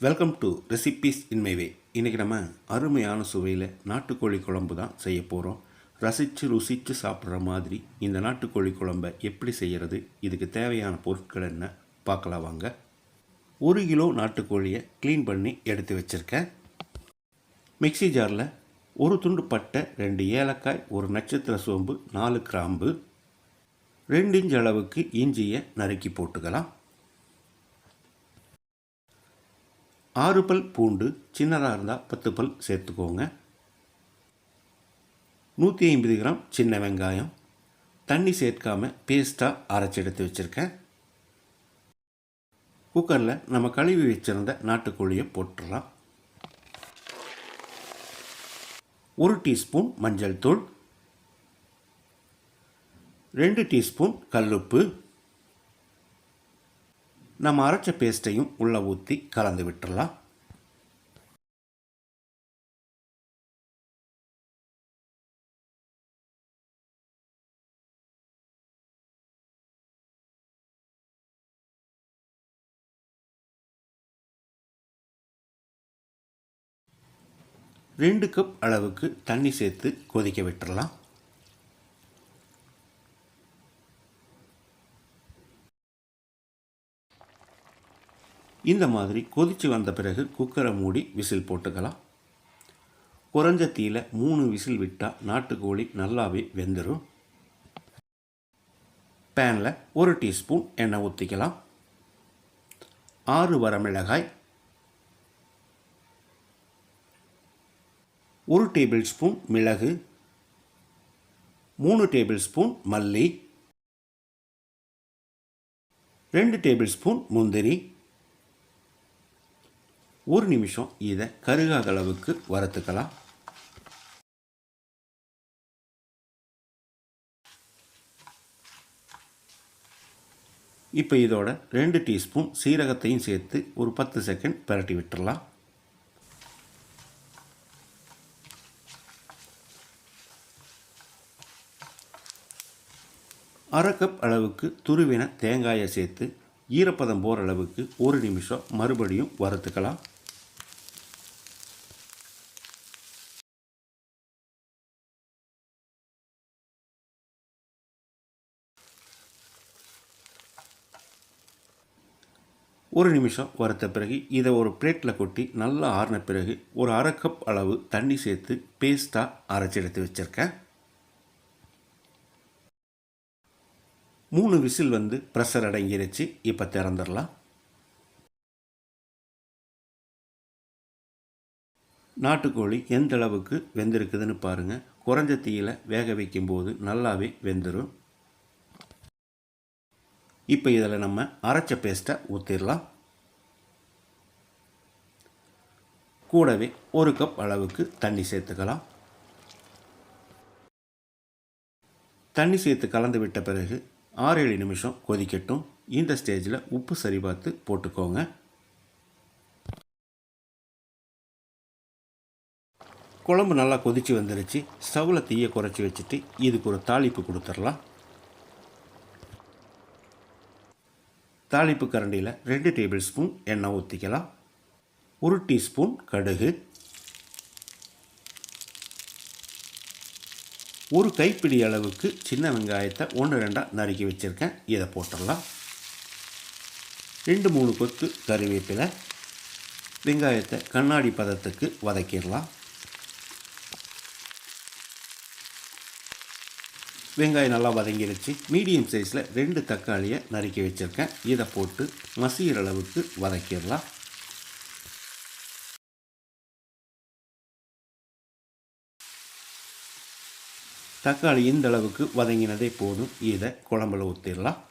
Welcome to recipes in my way. இன்றைக்கி நம்ம அருமையான சுவையில் நாட்டுக்கோழி குழம்பு தான் செய்ய போகிறோம். ரசித்து ருசித்து சாப்பிட்ற மாதிரி இந்த நாட்டுக்கோழி குழம்பை எப்படி செய்கிறது, இதுக்கு தேவையான பொருட்கள் என்ன பார்க்கலாம் வாங்க. 1 கிலோ நாட்டுக்கோழியை க்ளீன் பண்ணி எடுத்து வச்சுருக்கேன். மிக்சி ஜாரில் ஒரு துண்டு பட்டை, 2 ஏலக்காய், 1 நட்சத்திர சோம்பு, 4 கிராம்பு, 2 இன்ச் அளவுக்கு இஞ்சியை நறுக்கி போட்டுக்கலாம். 6 பல் பூண்டு, சின்னதாக இருந்தால் 10 பல் சேர்த்துக்கோங்க. 150 கிராம் சின்ன வெங்காயம், தண்ணி சேர்க்காமல் பேஸ்ட்டாக அரைச்சி எடுத்து வச்சுருக்கேன். குக்கரில் நம்ம கழுவி வச்சுருந்த நாட்டுக்கோழியை போட்டுடலாம். 1 டீஸ்பூன் மஞ்சள் தூள், 2 டீஸ்பூன் கல்லுப்பு, நம்ம அரைச்ச பேஸ்ட்டையும் உள்ளே ஊற்றி கலந்து விட்டுடலாம். ரெண்டு கப் அளவுக்கு தண்ணி சேர்த்து கொதிக்க விட்டுடலாம். இந்த மாதிரி கொதித்து வந்த பிறகு குக்கரை மூடி விசில் போட்டுக்கலாம். குறைஞ்ச தீயில் 3 விசில் விட்டால் நாட்டுக்கோழி நல்லாவே வெந்துடும். பேனில் 1 டீஸ்பூன் எண்ணெய் ஊற்றிக்கலாம். 6 வரமிளகாய், 1 டேபிள் ஸ்பூன் மிளகு, 3 டேபிள் ஸ்பூன் மல்லி, 2 டேபிள் ஸ்பூன் முந்திரி. 1 நிமிஷம் இதை கருகாத அளவுக்கு வறுத்துக்கலாம். இப்போ இதோட 2 டீஸ்பூன் சீரகத்தையும் சேர்த்து ஒரு 10 செகண்ட் பிரட்டி விட்டுடலாம். அரை கப் அளவுக்கு துருவின தேங்காயை சேர்த்து ஈரப்பதம் போகிற அளவுக்கு 1 நிமிஷம் மறுபடியும் வறுத்துக்கலாம். ஒரு நிமிஷம் வறுத்த பிறகு இதை ஒரு பிளேட்டில் கொட்டி நல்லா ஆறின பிறகு ஒரு அரை கப் அளவு தண்ணி சேர்த்து பேஸ்ட்டாக அரைச்சி எடுத்து வச்சுருக்கேன். 3 விசில் வந்து ப்ரெஷர் அடங்கிருச்சு. இப்போ திறந்துடலாம். நாட்டுக்கோழி எந்த அளவுக்கு வெந்திருக்குதுன்னு பாருங்கள். குறைஞ்ச தீயில் வேக வைக்கும்போது நல்லாவே வெந்துடும். இப்போ இதில் நம்ம அரைச்ச பேஸ்ட்டை ஊற்றிடலாம். கூடவே 1 கப் அளவுக்கு தண்ணி சேர்த்துக்கலாம். தண்ணி சேர்த்து கலந்து விட்ட பிறகு 6-7 நிமிஷம் கொதிக்கட்டும். இந்த ஸ்டேஜில் உப்பு சரி பார்த்து போட்டுக்கோங்க. குழம்பு நல்லா கொதித்து வந்துருச்சு. ஸ்டவ்வில் தீயை குறைச்சி வச்சுட்டு இதுக்கு ஒரு தாளிப்பு கொடுத்துடலாம். தாளிப்பு கரண்டியில் 2 டேபிள் ஸ்பூன் எண்ணெய் ஊற்றிக்கலாம். 1 டீஸ்பூன் கடுகு, 1 கைப்பிடி அளவுக்கு சின்ன வெங்காயத்தை 1-2 நறுக்கி வச்சுருக்கேன். இதை போட்டுடலாம். 2-3 கொத்து கறிவேப்பிலை. வெங்காயத்தை கண்ணாடி பதத்துக்கு வதக்கிடலாம். வெங்காயம் நல்லா வதங்கிருச்சு. மீடியம் சைஸில் 2 தக்காளியை நறுக்கி வச்சுருக்கேன். இதை போட்டு மசிகிற அளவுக்கு வதக்கிடலாம். தக்காளி இந்த அளவுக்கு வதங்கினதே போதும். இதை குழம்புல ஊற்றிடலாம்.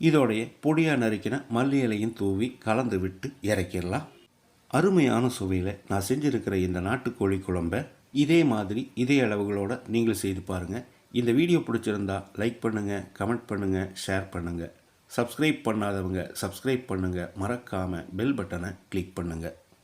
இதோடைய பொடியாக நறுக்கின மல்லி இலையும் தூவி கலந்து விட்டு இறக்கிடலாம். அருமையான சுவையில் நான் செஞ்சுருக்கிற இந்த நாட்டுக்கோழி குழம்பை இதே மாதிரி இதே அளவுகளோடு நீங்கள் செய்து பாருங்கள். இந்த வீடியோ பிடிச்சிருந்தா லைக் பண்ணுங்கள், கமெண்ட் பண்ணுங்கள், ஷேர் பண்ணுங்கள். சப்ஸ்கிரைப் பண்ணாதவங்க சப்ஸ்கிரைப் பண்ணுங்கள். மறக்காமல் பெல் பட்டனை கிளிக் பண்ணுங்கள்.